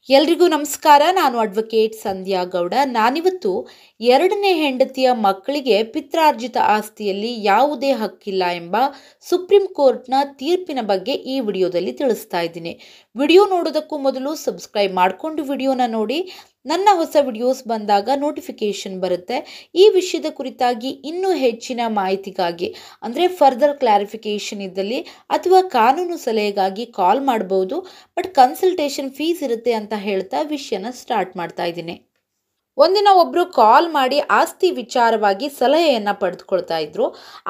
ಎಲ್ರಿಗೂ ನಮಸ್ಕಾರ. ನಾನು ಅಡ್ವೊಕೇಟ್ ಸಂಧ್ಯಾ ಗೌಡ. ನಾನಿವತ್ತು ಎರಡನೇ ಹೆಂಡತಿಯ ಮಕ್ಕಳಿಗೆ ಪಿತ್ರಾರ್ಜಿತ ಆಸ್ತಿಯಲ್ಲಿ ಯಾವುದೇ ಹಕ್ಕಿಲ್ಲ ಎಂಬ ಸುಪ್ರೀಂ ಕೋರ್ಟ್ನ ತೀರ್ಪಿನ ಬಗ್ಗೆ ಈ ವಿಡಿಯೋದಲ್ಲಿ ತಿಳಿಸ್ತಾ ಇದ್ದೀನಿ. ವಿಡಿಯೋ ನೋಡೋದಕ್ಕೂ ಮೊದಲು ಸಬ್ಸ್ಕ್ರೈಬ್ ಮಾಡಿಕೊಂಡು ವಿಡಿಯೋನ ನೋಡಿ. ನನ್ನ ಹೊಸ ವಿಡಿಯೋಸ್ ಬಂದಾಗ ನೋಟಿಫಿಕೇಶನ್ ಬರುತ್ತೆ. ಈ ವಿಷಯದ ಕುರಿತಾಗಿ ಇನ್ನೂ ಹೆಚ್ಚಿನ ಮಾಹಿತಿಗಾಗಿ ಅಂದರೆ ಫರ್ದರ್ ಕ್ಲಾರಿಫಿಕೇಷನ್ ಇದ್ದಲ್ಲಿ ಅಥವಾ ಕಾನೂನು ಸಲಹೆಗಾಗಿ ಕಾಲ್ ಮಾಡಬಹುದು. ಬಟ್ ಕನ್ಸಲ್ಟೇಷನ್ ಫೀಸ್ ಇರುತ್ತೆ ಅಂತ ಹೇಳ್ತಾ ವಿಷಯನ ಸ್ಟಾರ್ಟ್ ಮಾಡ್ತಾ ಇದ್ದೀನಿ. ಒಂದಿನ ಒಬ್ಬರು ಕಾಲ್ ಮಾಡಿ ಆಸ್ತಿ ವಿಚಾರವಾಗಿ ಸಲಹೆಯನ್ನು ಪಡೆದುಕೊಳ್ತಾ ಇದ್ರು.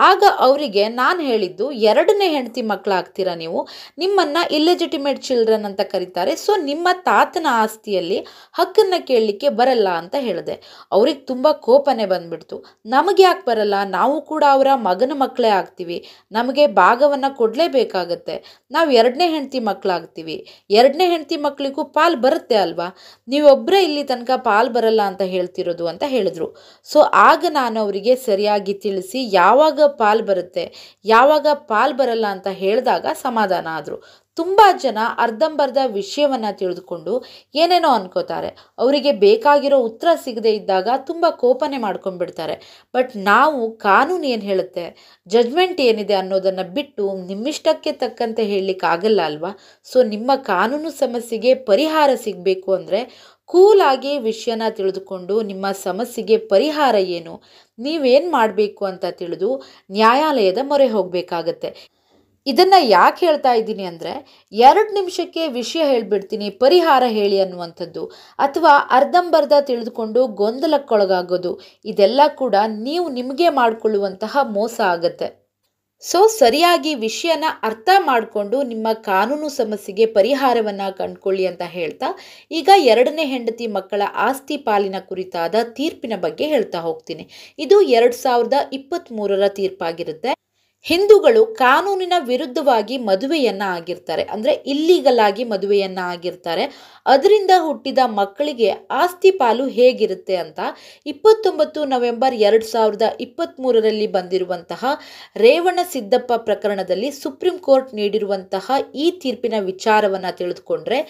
ಆಗ ಅವರಿಗೆ ನಾನು ಹೇಳಿದ್ದು, ಎರಡನೇ ಹೆಂಡತಿ ಮಕ್ಕಳಾಗ್ತೀರಾ ನೀವು, ನಿಮ್ಮನ್ನು ಇಲ್ಲೆಜಿಟಿಮೇಟ್ ಚಿಲ್ಡ್ರನ್ ಅಂತ ಕರೀತಾರೆ, ಸೊ ನಿಮ್ಮ ತಾತನ ಆಸ್ತಿಯಲ್ಲಿ ಹಕ್ಕನ್ನು ಕೇಳಲಿಕ್ಕೆ ಬರಲ್ಲ ಅಂತ ಹೇಳಿದೆ. ಅವ್ರಿಗೆ ತುಂಬ ಕೋಪನೆ ಬಂದ್ಬಿಡ್ತು. ನಮಗೆ ಯಾಕೆ ಬರಲ್ಲ, ನಾವು ಕೂಡ ಅವರ ಮಗನ ಮಕ್ಕಳೇ ಆಗ್ತೀವಿ, ನಮಗೆ ಭಾಗವನ್ನು ಕೊಡಲೇಬೇಕಾಗತ್ತೆ, ನಾವು ಎರಡನೇ ಹೆಂಡತಿ ಮಕ್ಕಳಾಗ್ತೀವಿ, ಎರಡನೇ ಹೆಂಡತಿ ಮಕ್ಕಳಿಗೂ ಪಾಲ್ ಬರುತ್ತೆ ಅಲ್ವಾ, ನೀವೊಬ್ಬರೇ ಇಲ್ಲಿ ತನಕ ಪಾಲ್ ಬರಲ್ಲ ಅಂತ ಹೇಳ್ತಿರೋದು ಅಂತ ಹೇಳಿದ್ರು. ಸೊ ಆಗ ನಾನು ಅವರಿಗೆ ಸರಿಯಾಗಿ ತಿಳಿಸಿ ಯಾವಾಗ ಪಾಲ್ ಬರುತ್ತೆ ಯಾವಾಗ ಪಾಲ್ ಬರಲ್ಲ ಅಂತ ಹೇಳಿದಾಗ ಸಮಾಧಾನ ಆದರು. ತುಂಬ ಜನ ಅರ್ಧಂಬರ್ಧ ವಿಷಯವನ್ನು ತಿಳಿದುಕೊಂಡು ಏನೇನೋ ಅನ್ಕೋತಾರೆ. ಅವರಿಗೆ ಬೇಕಾಗಿರೋ ಉತ್ತರ ಸಿಗದೆ ಇದ್ದಾಗ ತುಂಬ ಕೋಪನೆ ಮಾಡ್ಕೊಂಡ್ಬಿಡ್ತಾರೆ. ಬಟ್ ನಾವು ಕಾನೂನು ಏನು ಹೇಳುತ್ತೆ, ಜಡ್ಜ್ಮೆಂಟ್ ಏನಿದೆ ಅನ್ನೋದನ್ನು ಬಿಟ್ಟು ನಿಮ್ಮಿಷ್ಟಕ್ಕೆ ತಕ್ಕಂತೆ ಹೇಳಲಿಕ್ಕಾಗಲ್ಲ ಅಲ್ವಾ. ಸೊ ನಿಮ್ಮ ಕಾನೂನು ಸಮಸ್ಯೆಗೆ ಪರಿಹಾರ ಸಿಗಬೇಕು ಅಂದರೆ ಕೂಲಾಗಿ ವಿಷಯನ ತಿಳಿದುಕೊಂಡು ನಿಮ್ಮ ಸಮಸ್ಯೆಗೆ ಪರಿಹಾರ ಏನು, ನೀವೇನು ಮಾಡಬೇಕು ಅಂತ ತಿಳಿದು ನ್ಯಾಯಾಲಯದ ಮೊರೆ ಹೋಗಬೇಕಾಗತ್ತೆ. ಇದನ್ನು ಯಾಕೆ ಹೇಳ್ತಾ ಇದ್ದೀನಿ ಅಂದರೆ, 2 ನಿಮಿಷಕ್ಕೆ ವಿಷಯ ಹೇಳಿಬಿಡ್ತೀನಿ ಪರಿಹಾರ ಹೇಳಿ ಅನ್ನುವಂಥದ್ದು ಅಥವಾ ಅರ್ಧಂಬರ್ಧ ತಿಳಿದುಕೊಂಡು ಗೊಂದಲಕ್ಕೊಳಗಾಗೋದು, ಇದೆಲ್ಲ ಕೂಡ ನೀವು ನಿಮಗೆ ಮಾಡಿಕೊಳ್ಳುವಂತಹ ಮೋಸ ಆಗತ್ತೆ. ಸೊ ಸರಿಯಾಗಿ ವಿಷಯನ ಅರ್ಥ ಮಾಡಿಕೊಂಡು ನಿಮ್ಮ ಕಾನೂನು ಸಮಸ್ಯೆಗೆ ಪರಿಹಾರವನ್ನು ಕಂಡುಕೊಳ್ಳಿ ಅಂತ ಹೇಳ್ತಾ ಈಗ ಎರಡನೇ ಹೆಂಡತಿ ಮಕ್ಕಳ ಆಸ್ತಿ ಪಾಲಿನ ಕುರಿತಾದ ತೀರ್ಪಿನ ಬಗ್ಗೆ ಹೇಳ್ತಾ ಹೋಗ್ತೀನಿ. ಇದು 2023ರ ತೀರ್ಪಾಗಿರುತ್ತೆ. ಹಿಂದೂಗಳು ಕಾನೂನಿನ ವಿರುದ್ಧವಾಗಿ ಮದುವೆಯನ್ನ ಆಗಿರ್ತಾರೆ, ಅಂದರೆ ಇಲ್ಲೀಗಲ್ ಆಗಿ ಮದುವೆಯನ್ನ ಆಗಿರ್ತಾರೆ. ಅದರಿಂದ ಹುಟ್ಟಿದ ಮಕ್ಕಳಿಗೆ ಆಸ್ತಿ ಪಾಲು ಹೇಗಿರುತ್ತೆ ಅಂತ 29 ನವೆಂಬರ್ 2023ರಲ್ಲಿ ಬಂದಿರುವಂತಹ ರೇವಣ ಸಿದ್ದಪ್ಪ ಪ್ರಕರಣದಲ್ಲಿ ಸುಪ್ರೀಂ ಕೋರ್ಟ್ ನೀಡಿರುವಂತಹ ಈ ತೀರ್ಪಿನ ವಿಚಾರವನ್ನು ತಿಳಿದುಕೊಂಡ್ರೆ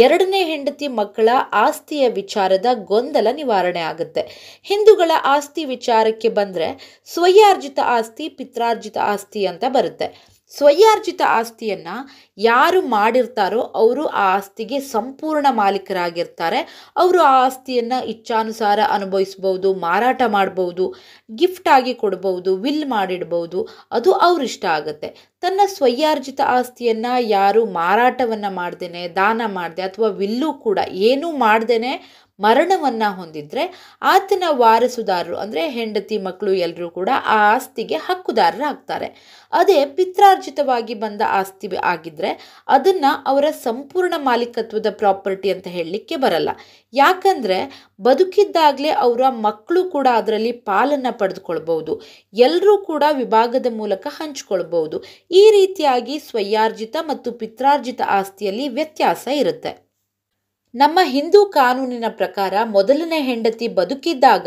ಎರಡನೇ ಹೆಂಡತಿ ಮಕ್ಕಳ ಆಸ್ತಿಯ ವಿಚಾರದ ಗೊಂದಲ ನಿವಾರಣೆ ಆಗುತ್ತೆ. ಹಿಂದೂಗಳ ಆಸ್ತಿ ವಿಚಾರಕ್ಕೆ ಬಂದರೆ ಸ್ವಯಾರ್ಜಿತ ಆಸ್ತಿ, ಪಿತ್ರಾರ್ಜಿತ ಆಸ್ತಿ ಅಂತ ಬರುತ್ತೆ. ಸ್ವಯಾರ್ಜಿತ ಆಸ್ತಿಯನ್ನ ಯಾರು ಮಾಡಿರ್ತಾರೋ ಅವರು ಆ ಆಸ್ತಿಗೆ ಸಂಪೂರ್ಣ ಮಾಲೀಕರಾಗಿರ್ತಾರೆ. ಅವರು ಆ ಆಸ್ತಿಯನ್ನ ಇಚ್ಛಾನುಸಾರ ಅನುಭವಿಸಬಹುದು, ಮಾರಾಟ ಮಾಡಬಹುದು, ಗಿಫ್ಟ್ ಆಗಿ ಕೊಡಬಹುದು, ವಿಲ್ ಮಾಡಿಡಬಹುದು, ಅದು ಅವ್ರಿಷ್ಟ ಆಗುತ್ತೆ. ತನ್ನ ಸ್ವಯಾರ್ಜಿತ ಆಸ್ತಿಯನ್ನ ಯಾರು ಮಾರಾಟವನ್ನ ಮಾಡ್ದೇನೆ, ದಾನ ಮಾಡದೆ ಅಥವಾ ವಿಲ್ಲು ಕೂಡ ಏನೂ ಮಾಡ್ದೇನೆ ಮರಣವನ್ನ ಹೊಂದಿದ್ರೆ ಆತನ ವಾರಸುದಾರರು ಅಂದರೆ ಹೆಂಡತಿ ಮಕ್ಕಳು ಎಲ್ಲರೂ ಕೂಡ ಆ ಆಸ್ತಿಗೆ ಹಕ್ಕುದಾರರಾಗ್ತಾರೆ. ಅದೇ ಪಿತ್ರಾರ್ಜಿತವಾಗಿ ಬಂದ ಆಸ್ತಿ ಆಗಿದ್ರೆ ಅದನ್ನ ಅವರ ಸಂಪೂರ್ಣ ಮಾಲೀಕತ್ವದ ಪ್ರಾಪರ್ಟಿ ಅಂತ ಹೇಳಲಿಕ್ಕೆ ಬರಲ್ಲ. ಯಾಕಂದ್ರೆ ಬದುಕಿದ್ದಾಗಲೇ ಅವರ ಮಕ್ಕಳು ಕೂಡ ಅದರಲ್ಲಿ ಪಾಲನ್ನು ಪಡೆದುಕೊಳ್ಬಹುದು, ಎಲ್ಲರೂ ಕೂಡ ವಿಭಾಗದ ಮೂಲಕ ಹಂಚಿಕೊಳ್ಬಹುದು. ಈ ರೀತಿಯಾಗಿ ಸ್ವಯಾರ್ಜಿತ ಮತ್ತು ಪಿತ್ರಾರ್ಜಿತ ಆಸ್ತಿಯಲ್ಲಿ ವ್ಯತ್ಯಾಸ ಇರುತ್ತೆ. ನಮ್ಮ ಹಿಂದೂ ಕಾನೂನಿನ ಪ್ರಕಾರ ಮೊದಲನೇ ಹೆಂಡತಿ ಬದುಕಿದ್ದಾಗ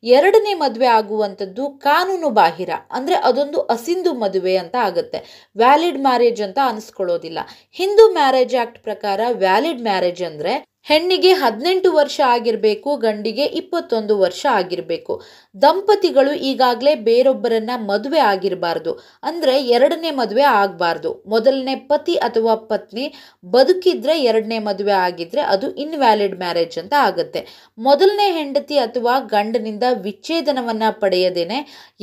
ಎರಡನೇ ಮದುವೆ ಆಗುವಂಥದ್ದು ಕಾನೂನು ಬಾಹಿರ, ಅಂದರೆ ಅದೊಂದು ಅಸಿಂಧು ಮದುವೆ ಅಂತ ಆಗುತ್ತೆ. ವ್ಯಾಲಿಡ್ ಮ್ಯಾರೇಜ್ ಅಂತ ಅನಿಸ್ಕೊಳ್ಳೋದಿಲ್ಲ. ಹಿಂದೂ ಮ್ಯಾರೇಜ್ ಆಕ್ಟ್ ಪ್ರಕಾರ ವ್ಯಾಲಿಡ್ ಮ್ಯಾರೇಜ್ ಅಂದರೆ ಹೆಣ್ಣಿಗೆ 18 ವರ್ಷ ಆಗಿರಬೇಕು, ಗಂಡಿಗೆ 21 ವರ್ಷ ಆಗಿರಬೇಕು. ದಂಪತಿಗಳು ಈಗಾಗಲೇ ಬೇರೊಬ್ಬರನ್ನ ಮದುವೆ ಆಗಿರಬಾರ್ದು, ಅಂದರೆ ಎರಡನೇ ಮದುವೆ ಆಗಬಾರ್ದು. ಮೊದಲನೇ ಪತಿ ಅಥವಾ ಪತ್ನಿ ಬದುಕಿದ್ರೆ ಎರಡನೇ ಮದುವೆ ಆಗಿದ್ರೆ ಅದು ಇನ್ವ್ಯಾಲಿಡ್ ಮ್ಯಾರೇಜ್ ಅಂತ ಆಗುತ್ತೆ. ಮೊದಲನೇ ಹೆಂಡತಿ ಅಥವಾ ಗಂಡನಿಂದ ವಿಚ್ಛೇದನವನ್ನ ಪಡೆಯದೇನೆ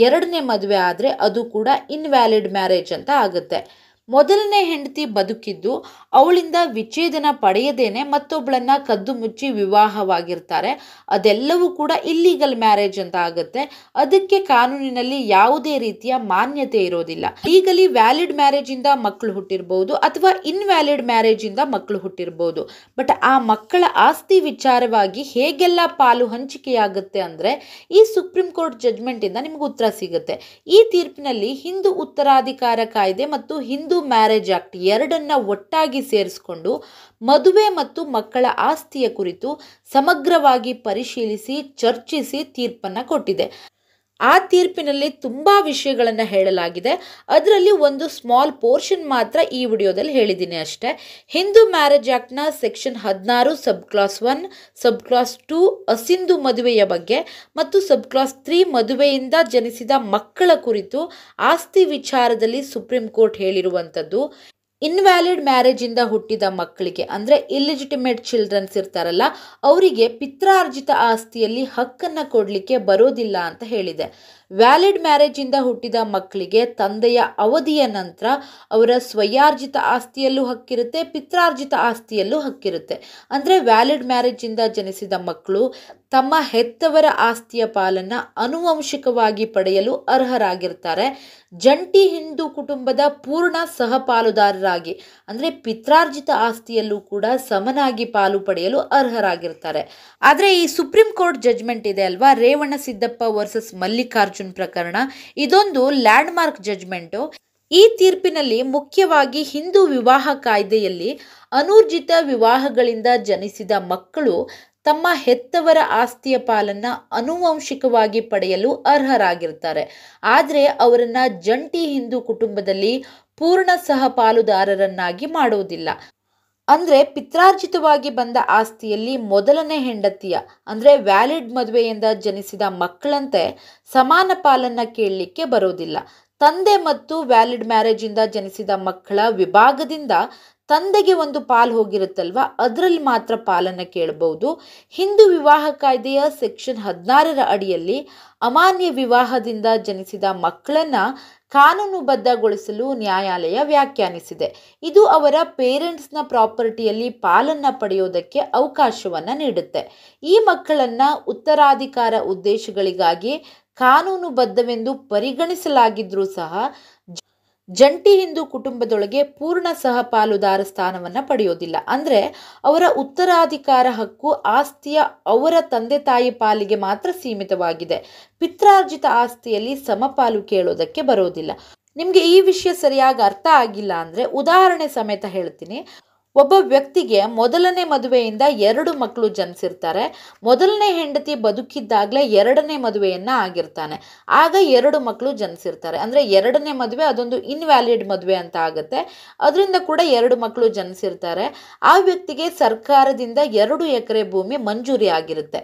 ಎರಡನೇ ಮದುವೆ ಆದರೆ ಅದು ಕೂಡ ಇನ್ವ್ಯಾಲಿಡ್ ಮ್ಯಾರೇಜ್ ಅಂತ ಆಗುತ್ತೆ. ಮೊದಲನೇ ಹೆಂಡತಿ ಬದುಕಿದ್ದು ಅವಳಿಂದ ವಿಚ್ಛೇದನ ಪಡೆಯದೇನೆ ಮತ್ತೊಬ್ಬಳನ್ನ ಕದ್ದು ಮುಚ್ಚಿ ವಿವಾಹವಾಗಿರ್ತಾರೆ, ಅದೆಲ್ಲವೂ ಕೂಡ ಇಲ್ಲೀಗಲ್ ಮ್ಯಾರೇಜ್ ಅಂತ ಆಗುತ್ತೆ. ಅದಕ್ಕೆ ಕಾನೂನಿನಲ್ಲಿ ಯಾವುದೇ ರೀತಿಯ ಮಾನ್ಯತೆ ಇರೋದಿಲ್ಲ. ಲೀಗಲಿ ವ್ಯಾಲಿಡ್ ಮ್ಯಾರೇಜ್ ಇಂದ ಮಕ್ಕಳು ಹುಟ್ಟಿರ್ಬೋದು ಅಥವಾ ಇನ್ವ್ಯಾಲಿಡ್ ಮ್ಯಾರೇಜ್ ಇಂದ ಮಕ್ಕಳು ಹುಟ್ಟಿರ್ಬೋದು. ಬಟ್ ಆ ಮಕ್ಕಳ ಆಸ್ತಿ ವಿಚಾರವಾಗಿ ಹೇಗೆಲ್ಲ ಪಾಲು ಹಂಚಿಕೆಯಾಗುತ್ತೆ ಅಂದರೆ ಈ ಸುಪ್ರೀಂ ಕೋರ್ಟ್ ಜಡ್ಜ್ಮೆಂಟ್ ಇಂದ ನಿಮ್ಗೆ ಉತ್ತರ ಸಿಗುತ್ತೆ. ಈ ತೀರ್ಪಿನಲ್ಲಿ ಹಿಂದೂ ಉತ್ತರಾಧಿಕಾರ ಕಾಯ್ದೆ ಮತ್ತು ಹಿಂದೂ ಮ್ಯಾರೇಜ್ ಆಕ್ಟ್ ಎರಡನ್ನ ಒಟ್ಟಾಗಿ ಸೇರಿಸಿಕೊಂಡು ಮದುವೆ ಮತ್ತು ಮಕ್ಕಳ ಆಸ್ತಿಯ ಕುರಿತು ಸಮಗ್ರವಾಗಿ ಪರಿಶೀಲಿಸಿ ಚರ್ಚಿಸಿ ತೀರ್ಪನ್ನು ಕೊಟ್ಟಿದೆ. ಆ ತೀರ್ಪಿನಲ್ಲಿ ತುಂಬ ವಿಷಯಗಳನ್ನು ಹೇಳಲಾಗಿದೆ. ಅದರಲ್ಲಿ ಒಂದು ಸ್ಮಾಲ್ ಪೋರ್ಷನ್ ಮಾತ್ರ ಈ ವಿಡಿಯೋದಲ್ಲಿ ಹೇಳಿದ್ದೀನಿ ಅಷ್ಟೇ. ಹಿಂದೂ ಮ್ಯಾರೇಜ್ ಆ್ಯಕ್ಟ್ನ ಸೆಕ್ಷನ್ 16 ಸಬ್ ಕ್ಲಾಸ್ 1, ಸಬ್ ಕ್ಲಾಸ್ 2 ಅಸಿಂಧು ಮದುವೆಯ ಬಗ್ಗೆ ಮತ್ತು ಸಬ್ ಕ್ಲಾಸ್ 3 ಮದುವೆಯಿಂದ ಜನಿಸಿದ ಮಕ್ಕಳ ಕುರಿತು ಆಸ್ತಿ ವಿಚಾರದಲ್ಲಿ ಸುಪ್ರೀಂ ಕೋರ್ಟ್ ಹೇಳಿರುವಂಥದ್ದು. ಇನ್ವ್ಯಾಲಿಡ್ ಮ್ಯಾರೇಜಿಂದ ಹುಟ್ಟಿದ ಮಕ್ಕಳಿಗೆ ಅಂದರೆ ಇಲ್ಲಿಜಿಟಿಮೇಟ್ ಚಿಲ್ಡ್ರನ್ಸ್ ಇರ್ತಾರಲ್ಲ, ಅವರಿಗೆ ಪಿತ್ರಾರ್ಜಿತ ಆಸ್ತಿಯಲ್ಲಿ ಹಕ್ಕನ್ನು ಕೊಡಲಿಕ್ಕೆ ಬರೋದಿಲ್ಲ ಅಂತ ಹೇಳಿದೆ. ವ್ಯಾಲಿಡ್ ಮ್ಯಾರೇಜಿಂದ ಹುಟ್ಟಿದ ಮಕ್ಕಳಿಗೆ ತಂದೆಯ ಅವಧಿಯ ನಂತರ ಅವರ ಸ್ವಯಾರ್ಜಿತ ಆಸ್ತಿಯಲ್ಲೂ ಹಕ್ಕಿರುತ್ತೆ, ಪಿತ್ರಾರ್ಜಿತ ಆಸ್ತಿಯಲ್ಲೂ ಹಕ್ಕಿರುತ್ತೆ. ಅಂದರೆ ವ್ಯಾಲಿಡ್ ಮ್ಯಾರೇಜಿಂದ ಜನಿಸಿದ ಮಕ್ಕಳು ತಮ್ಮ ಹೆತ್ತವರ ಆಸ್ತಿಯ ಪಾಲನ್ನು ಆನುವಂಶಿಕವಾಗಿ ಪಡೆಯಲು ಅರ್ಹರಾಗಿರ್ತಾರೆ. ಜಂಟಿ ಹಿಂದೂ ಕುಟುಂಬದ ಪೂರ್ಣ ಸಹಪಾಲುದಾರರಾಗಿ ಅಂದರೆ ಪಿತ್ರಾರ್ಜಿತ ಆಸ್ತಿಯಲ್ಲೂ ಕೂಡ ಸಮನಾಗಿ ಪಾಲು ಪಡೆಯಲು ಅರ್ಹರಾಗಿರ್ತಾರೆ. ಆದರೆ ಈ ಸುಪ್ರೀಂ ಕೋರ್ಟ್ ಜಜ್ಮೆಂಟ್ ಇದೆ ಅಲ್ವಾ, ರೇವಣ ಸಿದ್ದಪ್ಪ ವರ್ಸಸ್ ಮಲ್ಲಿಕಾರ್ಜುನ್ ಪ್ರಕರಣ, ಇದೊಂದು ಲ್ಯಾಂಡ್ ಮಾರ್ಕ್ ಜಜ್ಮೆಂಟು. ಈ ತೀರ್ಪಿನಲ್ಲಿ ಮುಖ್ಯವಾಗಿ ಹಿಂದೂ ವಿವಾಹ ಕಾಯ್ದೆಯಲ್ಲಿ ಅನೂರ್ಜಿತ ವಿವಾಹಗಳಿಂದ ಜನಿಸಿದ ಮಕ್ಕಳು ತಮ್ಮ ಹೆತ್ತವರ ಆಸ್ತಿಯ ಪಾಲನ್ನು ಆನುವಂಶಿಕವಾಗಿ ಪಡೆಯಲು ಅರ್ಹರಾಗಿರ್ತಾರೆ. ಆದರೆ ಅವರನ್ನು ಜಂಟಿ ಹಿಂದೂ ಕುಟುಂಬದಲ್ಲಿ ಪೂರ್ಣ ಸಹಪಾಲುದಾರರನ್ನಾಗಿ ಮಾಡುವುದಿಲ್ಲ. ಅಂದರೆ ಪಿತ್ರಾರ್ಜಿತವಾಗಿ ಬಂದ ಆಸ್ತಿಯಲ್ಲಿ ಮೊದಲನೇ ಹೆಂಡತಿಯ ಅಂದರೆ ವ್ಯಾಲಿಡ್ ಮದುವೆಯಿಂದ ಜನಿಸಿದ ಮಕ್ಕಳಂತೆ ಸಮಾನ ಪಾಲನ್ನು ಕೇಳಲಿಕ್ಕೆ ಬರೋದಿಲ್ಲ. ತಂದೆ ಮತ್ತು ವ್ಯಾಲಿಡ್ ಮ್ಯಾರೇಜಿಂದ ಜನಿಸಿದ ಮಕ್ಕಳ ವಿಭಾಗದಿಂದ ತಂದೆಗೆ ಒಂದು ಪಾಲು ಹೋಗಿರುತ್ತಲ್ವ, ಅದರಲ್ಲಿ ಮಾತ್ರ ಪಾಲನ್ನು ಕೇಳಬಹುದು. ಹಿಂದೂ ವಿವಾಹ ಕಾಯ್ದೆಯ ಸೆಕ್ಷನ್ 16ರ ಅಡಿಯಲ್ಲಿ ಅಮಾನ್ಯ ವಿವಾಹದಿಂದ ಜನಿಸಿದ ಮಕ್ಕಳನ್ನು ಕಾನೂನುಬದ್ಧಗೊಳಿಸಲು ನ್ಯಾಯಾಲಯ ವ್ಯಾಖ್ಯಾನಿಸಿದೆ. ಇದು ಅವರ ಪೇರೆಂಟ್ಸ್ನ ಪ್ರಾಪರ್ಟಿಯಲ್ಲಿ ಪಾಲನ್ನು ಪಡೆಯೋದಕ್ಕೆ ಅವಕಾಶವನ್ನು ನೀಡುತ್ತೆ. ಈ ಮಕ್ಕಳನ್ನು ಉತ್ತರಾಧಿಕಾರ ಉದ್ದೇಶಗಳಿಗಾಗಿ ಕಾನೂನುಬದ್ಧವೆಂದು ಪರಿಗಣಿಸಲಾಗಿದ್ರೂ ಸಹ ಜಂಟಿ ಹಿಂದೂ ಕುಟುಂಬದೊಳಗೆ ಪೂರ್ಣ ಸಹಪಾಲುದಾರ ಸ್ಥಾನವನ್ನು ಪಡೆಯೋದಿಲ್ಲ. ಅಂದರೆ ಅವರ ಉತ್ತರಾಧಿಕಾರ ಹಕ್ಕು ಆಸ್ತಿಯ ಅವರ ತಂದೆ ತಾಯಿ ಪಾಲಿಗೆ ಮಾತ್ರ ಸೀಮಿತವಾಗಿದೆ. ಪಿತ್ರಾರ್ಜಿತ ಆಸ್ತಿಯಲ್ಲಿ ಸಮಪಾಲು ಕೇಳೋದಕ್ಕೆ ಬರೋದಿಲ್ಲ. ನಿಮಗೆ ಈ ವಿಷಯ ಸರಿಯಾಗಿ ಅರ್ಥ ಆಗಿಲ್ಲ ಅಂದರೆ ಉದಾಹರಣೆ ಸಮೇತ ಹೇಳ್ತೀನಿ. ಒಬ್ಬ ವ್ಯಕ್ತಿಗೆ ಮೊದಲನೇ ಮದುವೆಯಿಂದ 2 ಮಕ್ಕಳು ಜನಿಸಿರ್ತಾರೆ. ಮೊದಲನೇ ಹೆಂಡತಿ ಬದುಕಿದ್ದಾಗಲೇ 2ನೇ ಮದುವೆಯನ್ನು ಆಗಿರ್ತಾನೆ. ಆಗ 2 ಮಕ್ಕಳು ಜನಿಸಿರ್ತಾರೆ. ಅಂದರೆ 2ನೇ ಮದುವೆ ಅದೊಂದು ಇನ್ವ್ಯಾಲಿಡ್ ಮದುವೆ ಅಂತ ಆಗುತ್ತೆ. ಅದರಿಂದ ಕೂಡ 2 ಮಕ್ಕಳು ಜನಿಸಿರ್ತಾರೆ. ಆ ವ್ಯಕ್ತಿಗೆ ಸರ್ಕಾರದಿಂದ 2 ಎಕರೆ ಭೂಮಿ ಮಂಜೂರಿ ಆಗಿರುತ್ತೆ.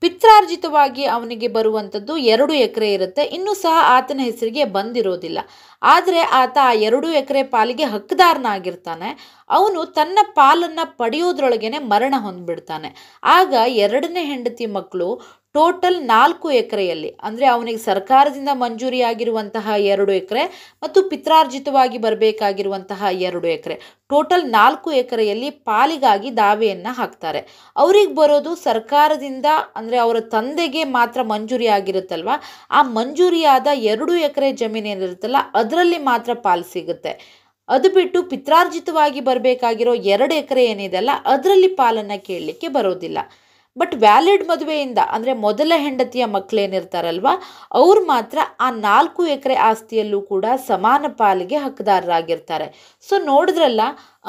ಪಿತ್ರಾರ್ಜಿತವಾಗಿ ಅವನಿಗೆ ಬರುವಂಥದ್ದು 2 ಎಕರೆ ಇರುತ್ತೆ. ಇನ್ನೂ ಸಹ ಆತನ ಹೆಸರಿಗೆ ಬಂದಿರೋದಿಲ್ಲ. ಆದರೆ ಆತ ಆ 2 ಎಕರೆ ಪಾಲಿಗೆ ಹಕ್ಕುದಾರನಾಗಿರ್ತಾನೆ. ಅವನು ತನ್ನ ಪಾಲನ್ನು ಪಡೆಯೋದ್ರೊಳಗೇನೆ ಮರಣ ಹೊಂದ್ಬಿಡ್ತಾನೆ. ಆಗ 2ನೇ ಹೆಂಡತಿ ಮಕ್ಕಳು ಟೋಟಲ್ 4 ಎಕರೆಯಲ್ಲಿ ಅಂದರೆ ಅವನಿಗೆ ಸರ್ಕಾರದಿಂದ ಮಂಜೂರಿಯಾಗಿರುವಂತಹ 2 ಎಕರೆ ಮತ್ತು ಪಿತ್ರಾರ್ಜಿತವಾಗಿ ಬರಬೇಕಾಗಿರುವಂತಹ 2 ಎಕರೆ ಟೋಟಲ್ 4 ಎಕರೆಯಲ್ಲಿ ಪಾಲಿಗಾಗಿ ದಾವೆಯನ್ನು ಹಾಕ್ತಾರೆ. ಅವ್ರಿಗೆ ಬರೋದು ಸರ್ಕಾರದಿಂದ ಅಂದರೆ ಅವರ ತಂದೆಗೆ ಮಾತ್ರ ಮಂಜೂರಿ ಆಗಿರುತ್ತಲ್ವ, ಆ ಮಂಜೂರಿಯಾದ 2 ಎಕರೆ ಜಮೀನು ಏನಿರುತ್ತಲ್ಲ ಅದರಲ್ಲಿ ಮಾತ್ರ ಪಾಲು ಸಿಗುತ್ತೆ. ಅದು ಬಿಟ್ಟು ಪಿತ್ರಾರ್ಜಿತವಾಗಿ ಬರಬೇಕಾಗಿರೋ 2 ಎಕರೆ ಏನಿದೆಯಲ್ಲ ಅದರಲ್ಲಿ ಪಾಲನ್ನು ಕೇಳಲಿಕ್ಕೆ ಬರೋದಿಲ್ಲ. ಬಟ್ ವ್ಯಾಲಿಡ್ ಮದುವೆಯಿಂದ ಅಂದರೆ ಮೊದಲ ಹೆಂಡತಿಯ ಮಕ್ಕಳೇನಿರ್ತಾರಲ್ವ ಅವ್ರು ಮಾತ್ರ ಆ 4 ಎಕರೆ ಆಸ್ತಿಯಲ್ಲೂ ಕೂಡ ಸಮಾನ ಪಾಲಿಗೆ ಹಕ್ಕುದಾರರಾಗಿರ್ತಾರೆ. ಸೊ ನೋಡಿದ್ರಲ್ಲ,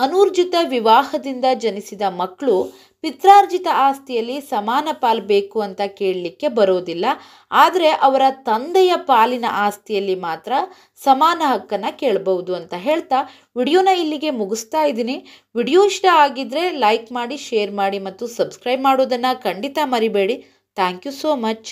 ಅನೂರ್ಜಿತ ವಿವಾಹದಿಂದ ಜನಿಸಿದ ಮಕ್ಕಳು ಪಿತ್ರಾರ್ಜಿತ ಆಸ್ತಿಯಲ್ಲಿ ಸಮಾನ ಪಾಲು ಬೇಕು ಅಂತ ಕೇಳಲಿಕ್ಕೆ ಬರೋದಿಲ್ಲ. ಆದರೆ ಅವರ ತಂದೆಯ ಪಾಲಿನ ಆಸ್ತಿಯಲ್ಲಿ ಮಾತ್ರ ಸಮಾನ ಹಕ್ಕನ್ನು ಕೇಳಬಹುದು ಅಂತ ಹೇಳ್ತಾ ವಿಡಿಯೋನ ಇಲ್ಲಿಗೆ ಮುಗಿಸ್ತಾ ಇದ್ದೀನಿ. ವಿಡಿಯೋ ಇಷ್ಟ ಆಗಿದ್ದರೆ ಲೈಕ್ ಮಾಡಿ, ಶೇರ್ ಮಾಡಿ ಮತ್ತು ಸಬ್ಸ್ಕ್ರೈಬ್ ಮಾಡೋದನ್ನು ಖಂಡಿತ ಮರಿಬೇಡಿ. Thank you so much.